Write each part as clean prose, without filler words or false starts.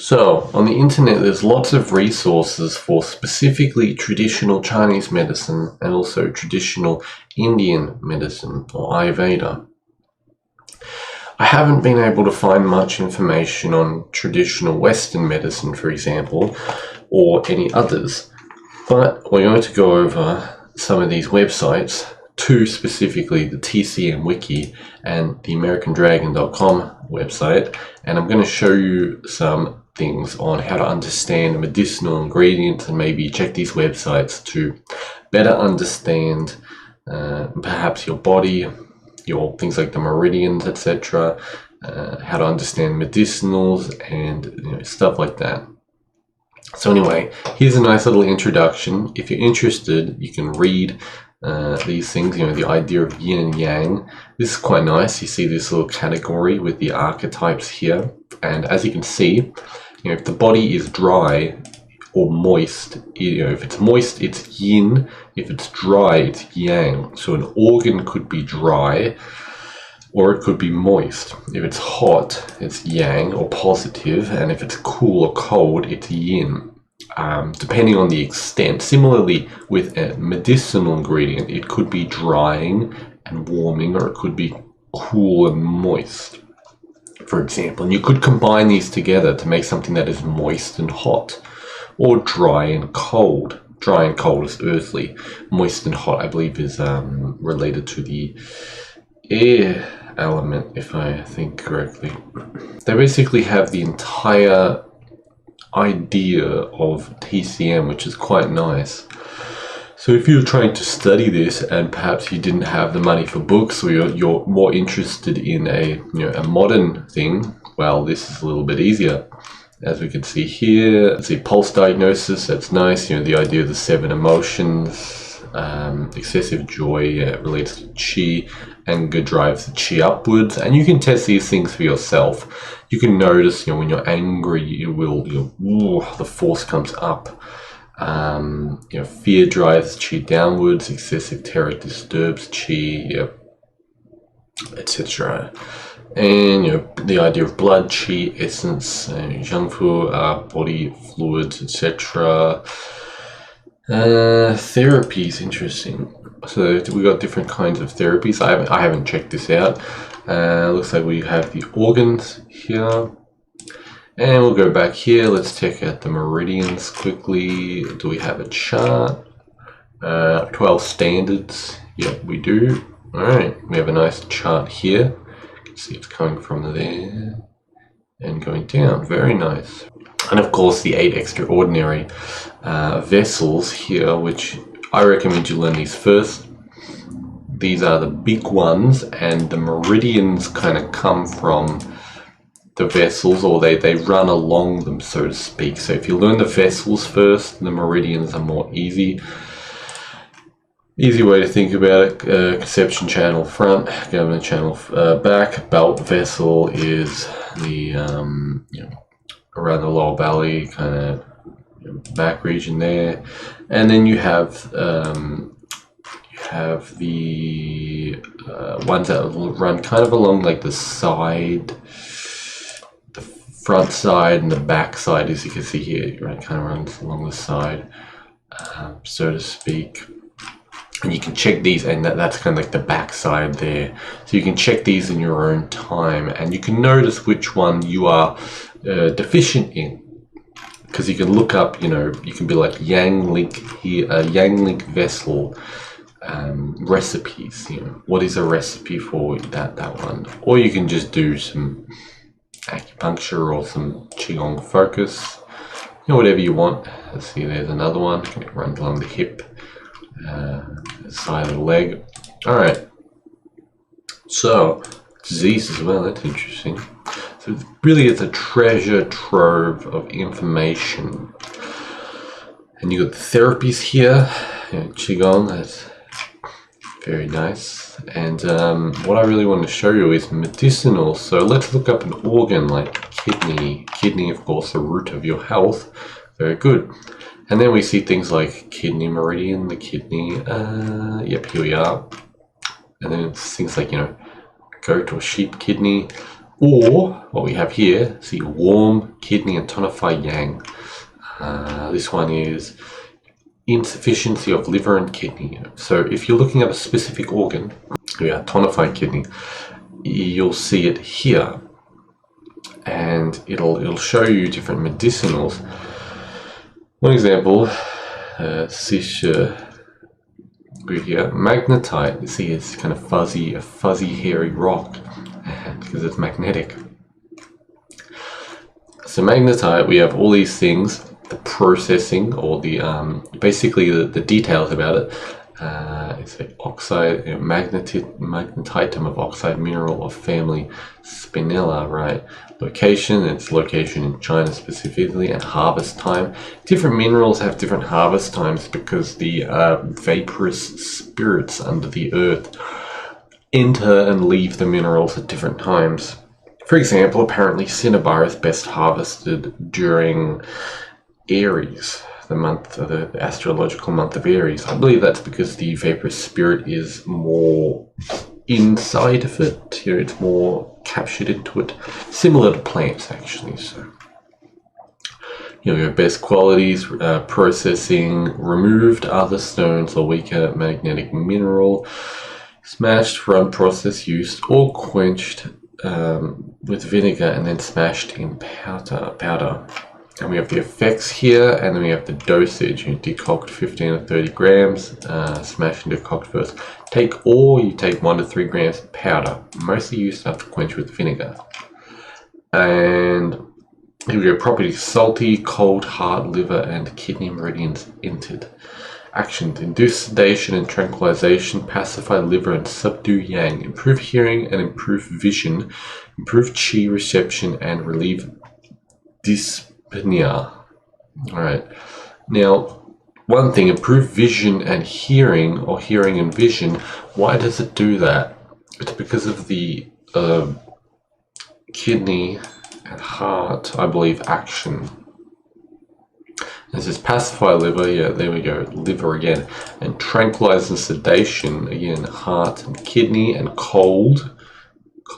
So, on the internet, there's lots of resources for specifically traditional Chinese medicine and also traditional Indian medicine or Ayurveda. I haven't been able to find much information on traditional Western medicine, for example, or any others, but we're going to go over some of these websites, two specifically, the TCM Wiki and the AmericanDragon.com website, and I'm going to show you some things on how to understand medicinal ingredients and maybe check these websites to better understand perhaps your body, your things like the Meridians, etc., how to understand medicinals and stuff like that. So anyway, here's a nice little introduction. If you're interested, you can read these things, the idea of yin and yang. This is quite nice. You see this little category with the archetypes here. And as you can see, if the body is dry or moist, if it's moist, it's yin. If it's dry, it's yang. So an organ could be dry or it could be moist. If it's hot, it's yang or positive, and if it's cool or cold, it's yin. Depending on the extent. Similarly, with a medicinal ingredient, it could be drying and warming, or it could be cool and moist, for example. And you could combine these together to make something that is moist and hot, or dry and cold. Dry and cold is earthly. Moist and hot, I believe, is related to the air element, if I think correctly. They basically have the entire idea of TCM, which is quite nice. So if you're trying to study this and perhaps you didn't have the money for books, or you're more interested in a modern thing, well, this is a little bit easier. As we can see here, let's see, pulse diagnosis, that's nice. The idea of the 7 emotions, excessive joy relates to chi, anger drives the chi upwards, and you can test these things for yourself. You can notice, when you're angry, you will, the force comes up. Fear drives chi downwards, excessive terror disturbs chi, etc. And the idea of blood, chi, essence, zhangfu, body fluids, etc. Therapy is interesting. So we got different kinds of therapies. I haven't checked this out. Looks like we have the organs here. And we'll go back here. Let's check out the meridians quickly. Do we have a chart? 12 standards. Yep, we do. Alright, we have a nice chart here. You can see it's coming from there and going down. Very nice. And of course the 8 extraordinary vessels here, which I recommend you learn these first. These are the big ones, and the meridians kind of come from the vessels, or they run along them, so to speak. So if you learn the vessels first, the meridians are more easy. Easy way to think about it: conception channel front, government channel back. Belt vessel is the around the lower belly, kind of back region there, and then you have the ones that run kind of along like the side, the front side and the back side, as you can see here, right? Kind of runs along the side, so to speak. And you can check these, and that's kind of like the back side there. So you can check these in your own time, and you can notice which one you are deficient in. Because you can look up, you can be like Yang Link here, Yang Link vessel recipes. What is a recipe for that one? Or you can just do some acupuncture or some qigong focus. Whatever you want. Let's see, there's another one. It runs along the hip, side of the leg. All right. So disease as well. That's interesting. So really, it's a treasure trove of information. And you got the therapies here, qigong. That's very nice. And what I really want to show you is medicinal. So let's look up an organ like kidney. Kidney, of course, the root of your health. Very good. And then we see things like kidney meridian, the kidney. Yep, here we are. And then it's things like goat or sheep kidney. Or what we have here, see, warm kidney and tonify yang. This one is insufficiency of liver and kidney. So if you're looking at a specific organ, tonified kidney, you'll see it here, and it'll show you different medicinals. One example, here, magnetite. You see, it's kind of a fuzzy, hairy rock because it's magnetic. So magnetite, we have all these things, the processing or the basically the details about it. It's an oxide, magnetitum of oxide mineral of family Spinella, right? Location, its location in China specifically, and harvest time. Different minerals have different harvest times because the vaporous spirits under the earth enter and leave the minerals at different times. For example, apparently cinnabar is best harvested during Aries, the astrological month of Aries. I believe that's because the vaporous spirit is more inside of it. It's more captured into it, similar to plants actually. So your best qualities: processing, removed other stones or weaker magnetic mineral, smashed from process used or quenched with vinegar and then smashed in powder. And we have the effects here, and then we have the dosage. You decoct 15 or 30 grams, smash and decoct first. You take 1 to 3 grams of powder, mostly used after quench with vinegar. And here we go, properties: salty, cold, heart, liver, and kidney meridians entered. Actions: induce sedation and tranquilization, pacify liver and subdue yang, improve hearing and improve vision, improve qi reception, and relieve dyspnea. Alright, now one thing, improve vision and hearing, or hearing and vision. Why does it do that? It's because of the kidney and heart, I believe, action. This is pacify liver, yeah, there we go, liver again. And tranquilize and sedation, again, heart and kidney, and cold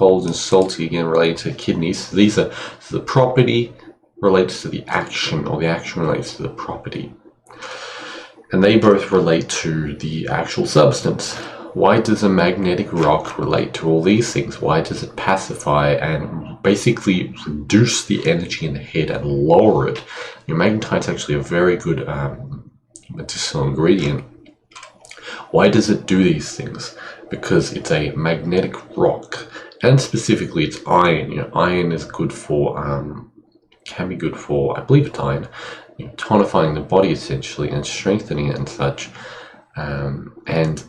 and salty, again, related to kidneys. So these are, so the property relates to the action, or the action relates to the property. And they both relate to the actual substance. Why does a magnetic rock relate to all these things? Why does it pacify and basically reduce the energy in the head and lower it? Magnetite is actually a very good medicinal ingredient. Why does it do these things? Because it's a magnetic rock, and specifically it's iron. Iron is good for, can be good for, I believe it's iron, tonifying the body essentially and strengthening it and such. And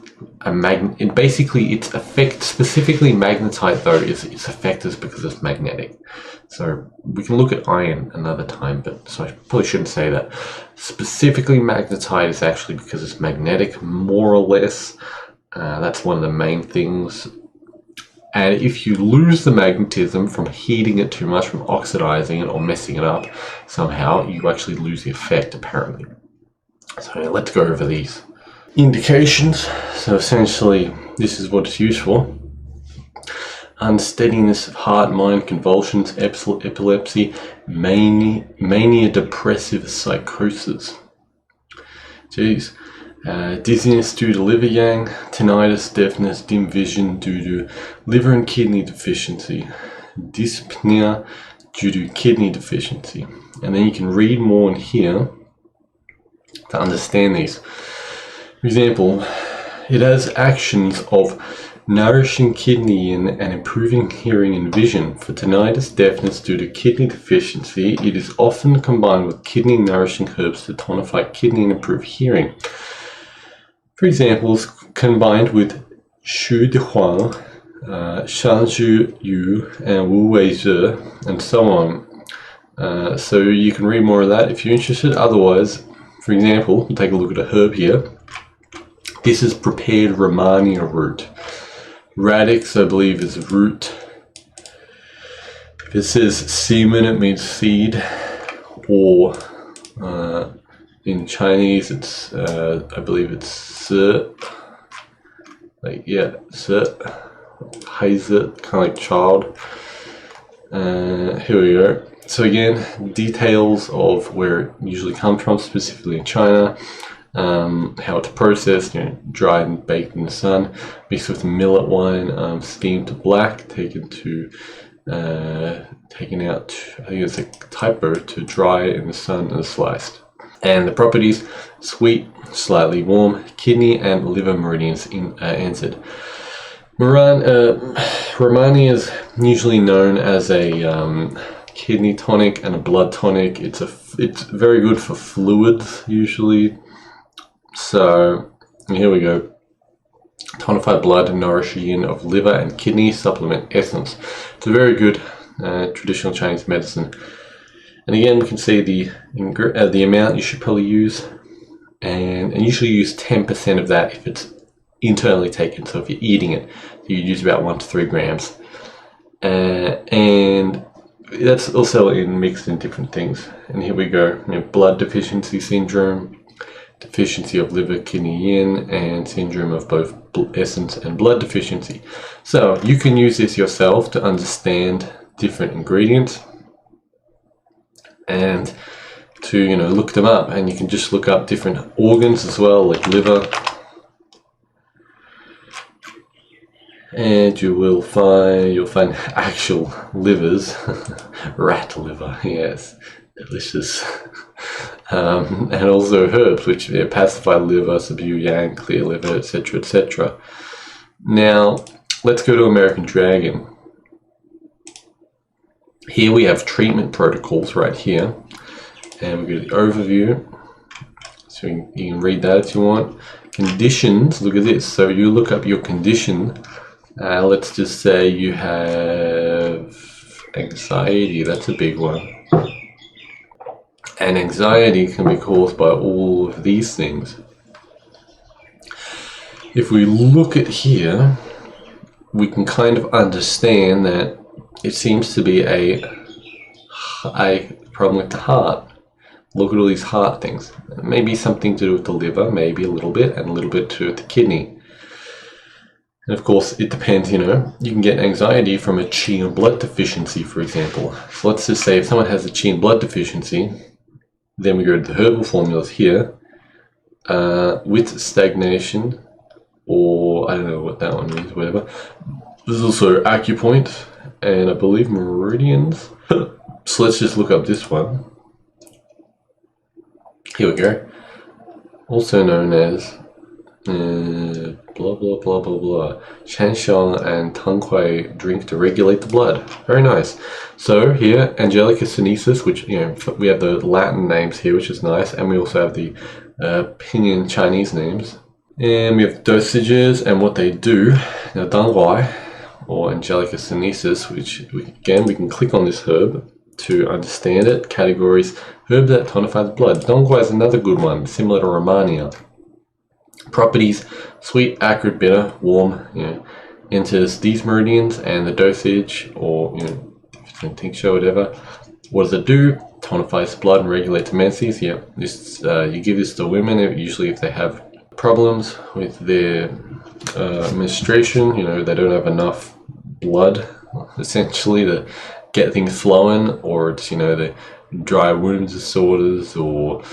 basically its effect, specifically magnetite though, its effect is because it's magnetic. So we can look at iron another time, but so I probably shouldn't say that. Specifically magnetite is actually because it's magnetic, more or less. That's one of the main things. And if you lose the magnetism from heating it too much, from oxidizing it or messing it up somehow, you actually lose the effect apparently. So let's go over these indications. So essentially this is what it's used for: unsteadiness of heart, mind, convulsions, epilepsy, mania, depressive psychosis. Jeez. Dizziness due to liver yang, tinnitus, deafness, dim vision due to liver and kidney deficiency, dyspnea due to kidney deficiency. And then you can read more in here to understand these. For example, it has actions of nourishing kidney and improving hearing and vision. For tinnitus, deafness due to kidney deficiency, it is often combined with kidney nourishing herbs to tonify kidney and improve hearing. For examples, combined with Shu De Huang, Shanzhu Yu, and Wu Wei Zhe, and so on. So you can read more of that if you're interested. Otherwise, for example, we'll take a look at a herb here. This is prepared Romania root. Radix, I believe, is root. If it says semen, it means seed. Or in Chinese, it's I believe it's se. Like, yeah, se. Heize, kind of like child. Here we go. So again, details of where it usually comes from, specifically in China, how it's processed, dried and baked in the sun, mixed with millet wine, steamed to black, taken out, I think it's a typo, to dry in the sun and sliced. And the properties: sweet, slightly warm, kidney and liver meridians answered. Romani is usually known as a kidney tonic and a blood tonic. It's very good for fluids usually. So here we go. Tonified blood, nourish yin of liver and kidney, supplement essence. It's a very good traditional Chinese medicine. And again, we can see the amount you should probably use, and usually use 10% of that if it's internally taken. So if you're eating it, you use about 1 to 3 grams, and that's also mixed in different things. And here we go: blood deficiency syndrome, deficiency of liver, kidney, yin, and syndrome of both essence and blood deficiency. So you can use this yourself to understand different ingredients and to look them up. And you can just look up different organs as well, like liver, and you'll find actual livers. Rat liver, yes, delicious. And also herbs, which pacify liver, subdue yang, clear liver, etc., etc. Now let's go to American Dragon. Here we have treatment protocols right here, and we go to the overview, so you can read that if you want. Conditions, look at this. So you look up your condition. Let's just say you have anxiety. That's a big one. And anxiety can be caused by all of these things. If we look at here, we can kind of understand that it seems to be a problem with the heart. Look at all these heart things. Maybe something to do with the liver, maybe a little bit, and a little bit to do with the kidney. And of course, it depends, you can get anxiety from a qi and blood deficiency, for example. So let's just say if someone has a qi and blood deficiency, then we go to the herbal formulas here, with stagnation, or I don't know what that one means, whatever. There's also acupoint, and I believe meridians. So let's just look up this one. Here we go. Also known as blah blah blah blah blah. Shanxiang and Tanghui drink to regulate the blood. Very nice. So here, Angelica Sinensis, which we have the Latin names here, which is nice, and we also have the Pinyin Chinese names. And we have dosages and what they do. Now, Danghuai, or Angelica Sinensis, which we can click on this herb to understand it. Categories: herb that tonifies the blood. Danghuai is another good one, similar to Romania. Properties: sweet, acrid, bitter, warm. Enters these meridians, and the dosage, or if it's in tincture, whatever. What does it do? Tonifies blood and regulates menses. Yeah, this you give this to women usually if they have problems with their menstruation. They don't have enough blood, essentially, to get things flowing, or it's the dry wound disorders, or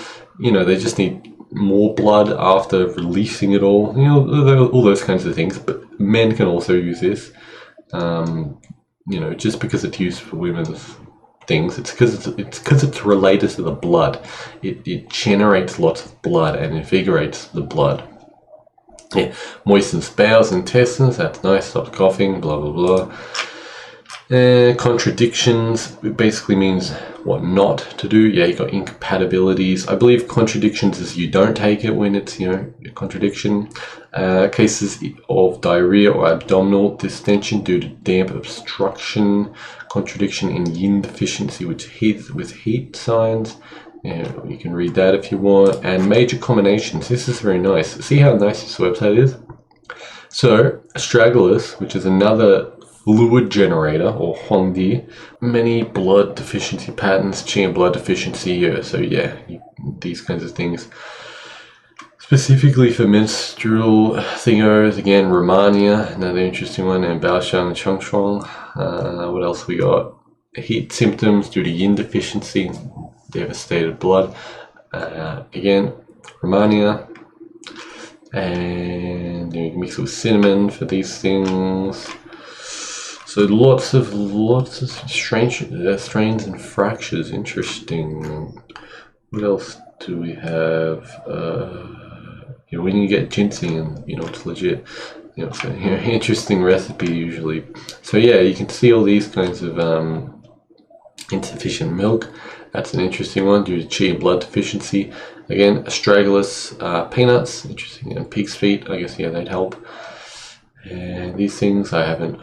they just need more blood after releasing it all. All those kinds of things. But men can also use this. Just because it's used for women's things, it's because it's related to the blood. It generates lots of blood and invigorates the blood. Yeah, moistens bowels and intestines. That's nice. Stops coughing. Blah blah blah. Contradictions, it basically means what not to do. Yeah, you got incompatibilities. I believe contradictions is you don't take it when it's a contradiction. Cases of diarrhea or abdominal distension due to damp obstruction. Contradiction in yin deficiency with heat signs. You can read that if you want. And major combinations. This is very nice. See how nice this website is? So, astragalus, which is another fluid generator, or Huangdi, many blood deficiency patterns, qi and blood deficiency. So yeah, these kinds of things. Specifically for menstrual thingos, again, Romania, another interesting one, and Baoshan and Changshuang. What else we got? heat symptoms due to yin deficiency, devastated blood. Again, Romania, and you can mix it with cinnamon for these things. So lots of strange strains and fractures. Interesting. What else do we have? When you get ginseng, and it's legit. It's an interesting recipe usually. So yeah, you can see all these kinds of insufficient milk. That's an interesting one due to qi and blood deficiency. Again, astragalus peanuts, interesting, and pig's feet. I guess they'd help. And these things I haven't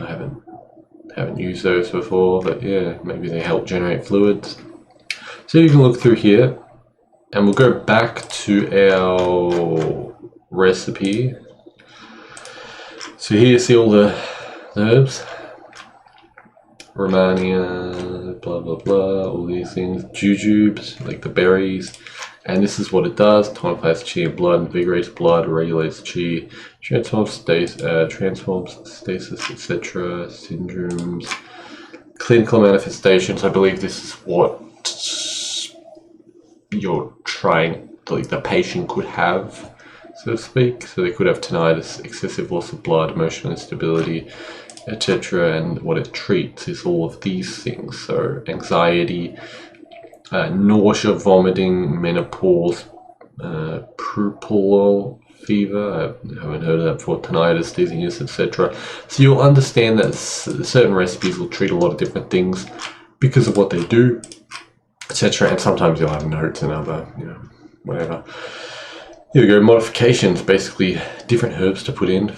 used those before, but yeah, maybe they help generate fluids. So you can look through here, and we'll go back to our recipe. So here you see all the herbs, Romania, blah blah blah, all these things, jujubes, like the berries, and this is what it does: tonifies qi and blood, invigorates blood, regulates qi, transforms stasis, etc. Syndromes, clinical manifestations. I believe this is what you're trying, like the patient could have, so to speak. So they could have tinnitus, excessive loss of blood, emotional instability, etc. And what it treats is all of these things. So anxiety, nausea, vomiting, menopause, purpural fever, I haven't heard of that before, tinnitus, dizziness, etc. So you'll understand that certain recipes will treat a lot of different things because of what they do, etc. And sometimes you'll have notes and other, whatever. Here we go, modifications, basically different herbs to put in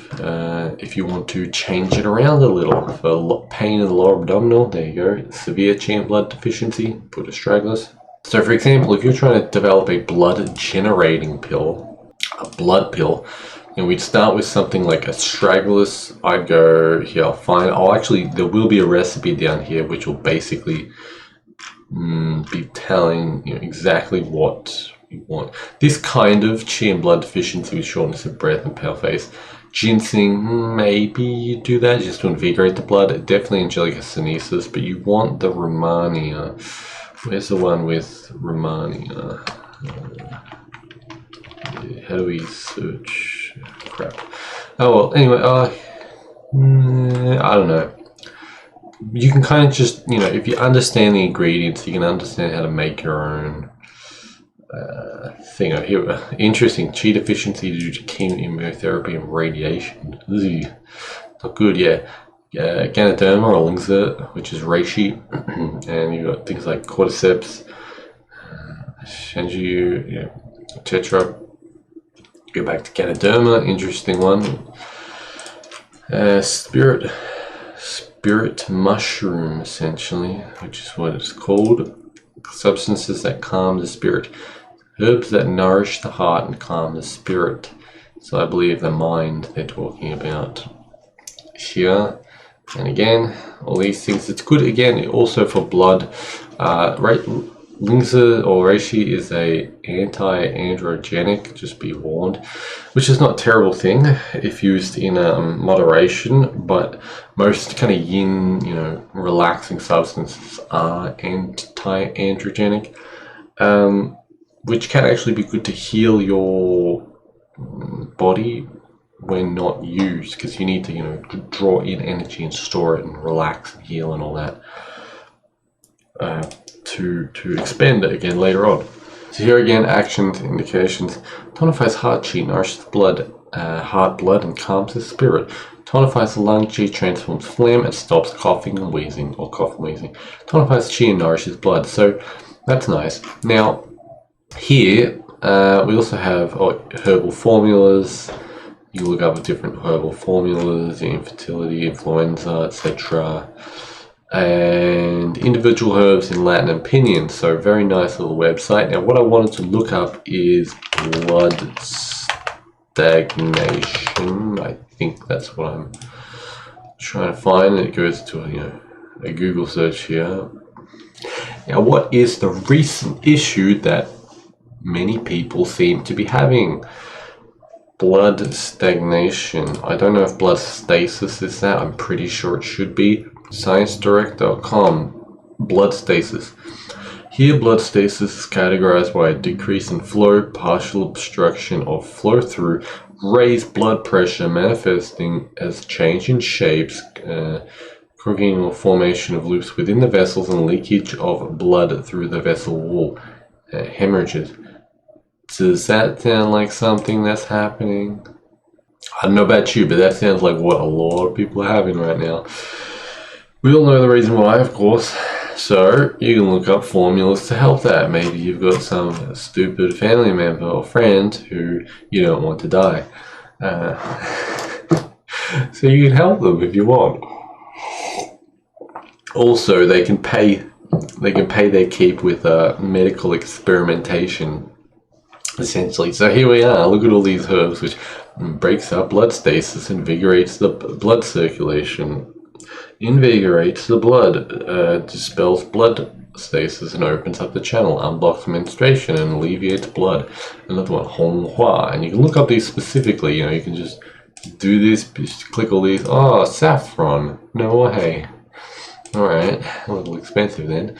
if you want to change it around a little. For pain in the lower abdominal, there you go, severe qi and blood deficiency, put astragalus. So for example, if you're trying to develop a blood generating pill, a blood pill, we'd start with something like astragalus. I'd go here, there will be a recipe down here which will basically be telling exactly what you want. This kind of qi and blood deficiency with shortness of breath and pale face, ginseng, maybe you do that just to invigorate the blood. Definitely Angelica sinensis, but you want the Romania. Where's the one with Romania? How do we search? Crap. Oh well, anyway, I don't know. You can kind of just, if you understand the ingredients, you can understand how to make your own thing. Here, interesting, qi deficiency due to chemotherapy and radiation. Ugh, not good, yeah. Ganoderma or Lingza, which is reishi, and you've got things like cordyceps, shenjiu, etc. Go back to Ganoderma, interesting one. Spirit mushroom, essentially, which is what it's called. Substances that calm the spirit. Herbs that nourish the heart and calm the spirit. So I believe the mind they're talking about here. And again, all these things, it's good again also for blood. Lingza or reishi is a anti-androgenic, just be warned, which is not a terrible thing if used in moderation, but most kind of yin, relaxing substances are anti-androgenic, which can actually be good to heal your body when not used, because you need to draw in energy and store it and relax and heal and all that to expand it again later on. So here again, actions, indications. Tonifies heart qi, nourishes blood, heart blood, and calms the spirit. Tonifies the lung qi, transforms phlegm, and stops coughing and wheezing, or cough and wheezing. Tonifies qi and nourishes blood. So that's nice. Now here we also have herbal formulas. You look up different herbal formulas, infertility, influenza, etc. And individual herbs in Latin and pinyin. So very nice little website. Now what I wanted to look up is blood stagnation. I think that's what I'm trying to find. It goes to a Google search here. Now what is the recent issue that many people seem to be having? Blood stagnation. I don't know if blood stasis is that. I'm pretty sure it should be. ScienceDirect.com. Blood stasis. Here, blood stasis is categorized by a decrease in flow, partial obstruction of flow through, raised blood pressure manifesting as change in shapes, crooking or formation of loops within the vessels, and leakage of blood through the vessel wall, hemorrhages. Does that sound like something that's happening? I don't know about you, but that sounds like what a lot of people are having right now. We all know the reason why, of course. So you can look up formulas to help that. Maybe you've got some stupid family member or friend who you don't want to die. So you can help them if you want. Also, they can pay their keep with medical experimentation, essentially. So here we are. Look at all these herbs, which breaks up blood stasis, invigorates the blood circulation, invigorates the blood, dispels blood stasis and opens up the channel, unblocks menstruation and alleviates blood. Another one, Hong Hua. And you can look up these specifically. You know, you can just do this, just click all these. Oh, saffron. No way. Alright, a little expensive then.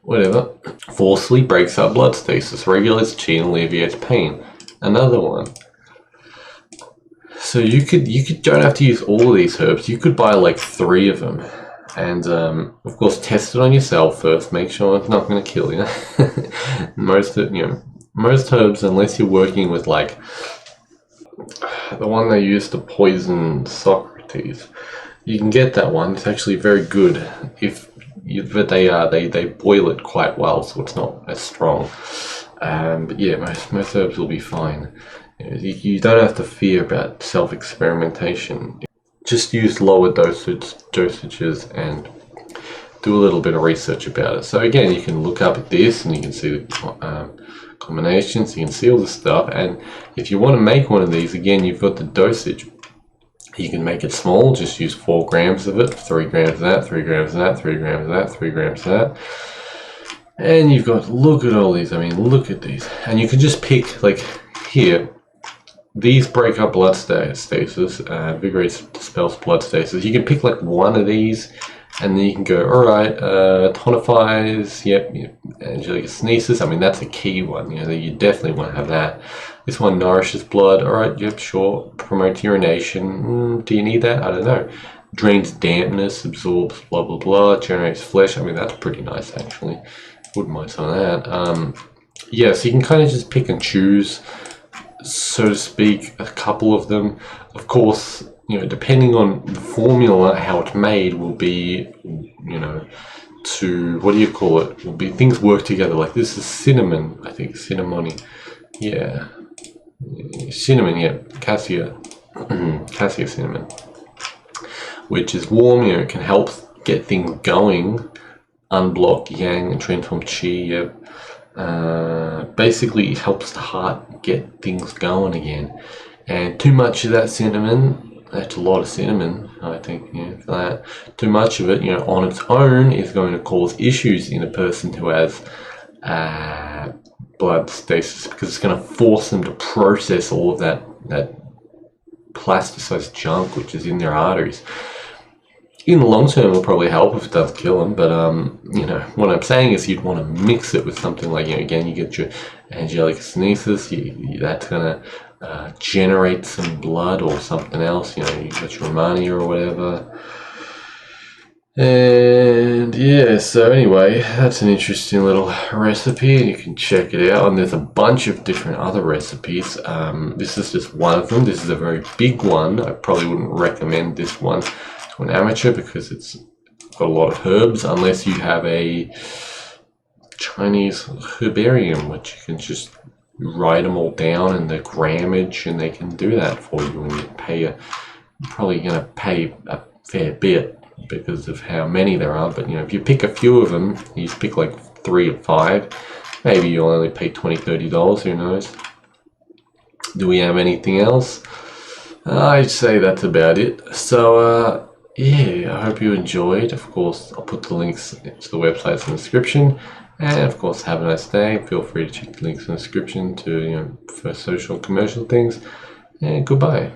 Whatever. Forcefully breaks up blood stasis, regulates chi and alleviates pain. Another one. So you don't have to use all of these herbs. You could buy like 3 of them, and of course test it on yourself first. Make sure it's not going to kill you. Most herbs, unless you're working with like the one they used to poison Socrates, you can get that one. It's actually very good but they boil it quite well, so it's not as strong. But yeah, most herbs will be fine. You don't have to fear about self-experimentation. Just use lower dosages and do a little bit of research about it. So again, you can look up at this and you can see the combinations, you can see all the stuff. And if you want to make one of these, again, you've got the dosage. You can make it small, just use 4 grams of it, 3 grams of that, 3 grams of that, 3 grams of that, 3 grams of that. And you've got, look at all these, I mean, look at these. And you can just pick, like here, these break up blood stasis, invigorates, dispels blood stasis. You can pick like one of these, and then you can go, alright, tonifies, yep, angelic synesis, I mean, that's a key one, you know, you definitely want to have that. This one nourishes blood, alright, yep, sure. Promotes urination, do you need that? I don't know. Drains dampness, absorbs blah blah blah, generates flesh, I mean, that's pretty nice actually. Wouldn't mind some of that. Yeah, so you can kind of just pick and choose, so to speak, a couple of them. Of course, you know, depending on the formula, how it's made will be, you know, to, what do you call it? Will be, things work together. Like this is cinnamon, I think, cinnamony. Yeah. Cinnamon, yeah. Cassia. Cassia cinnamon. Which is warm, you know, it can help get things going, unblock yang and transform chi, yeah. Basically, it helps the heart get things going again. And too much of that cinnamon, that's a lot of cinnamon, I think, you know, for that. Too much of it, you know, on its own is going to cause issues in a person who has blood stasis, because it's going to force them to process all of that plasticized junk which is in their arteries. In the long term, it'll probably help if it does kill them, but you know, what I'm saying is you'd want to mix it with something like, you know, again, you get your angelic synesis, that's going to generate some blood or something else, you know, you got your Romani or whatever. And yeah, so anyway, that's an interesting little recipe, and you can check it out. And there's a bunch of different other recipes. This is just one of them. This is a very big one. I probably wouldn't recommend this one to an amateur because it's got a lot of herbs, unless you have a Chinese herbarium, which you can just write them all down and the grammage, and they can do that for you. And you're probably going to pay a fair bit because of how many there are, but you know, if you pick a few of them, you just pick like 3 or 5, maybe you'll only pay $20-30, who knows. Do we have anything else? I'd say that's about it. So yeah, I hope you enjoyed. Of course, I'll put the links to the websites in the description, and of course, have a nice day. Feel free to check the links in the description to, you know, for social and commercial things, and goodbye.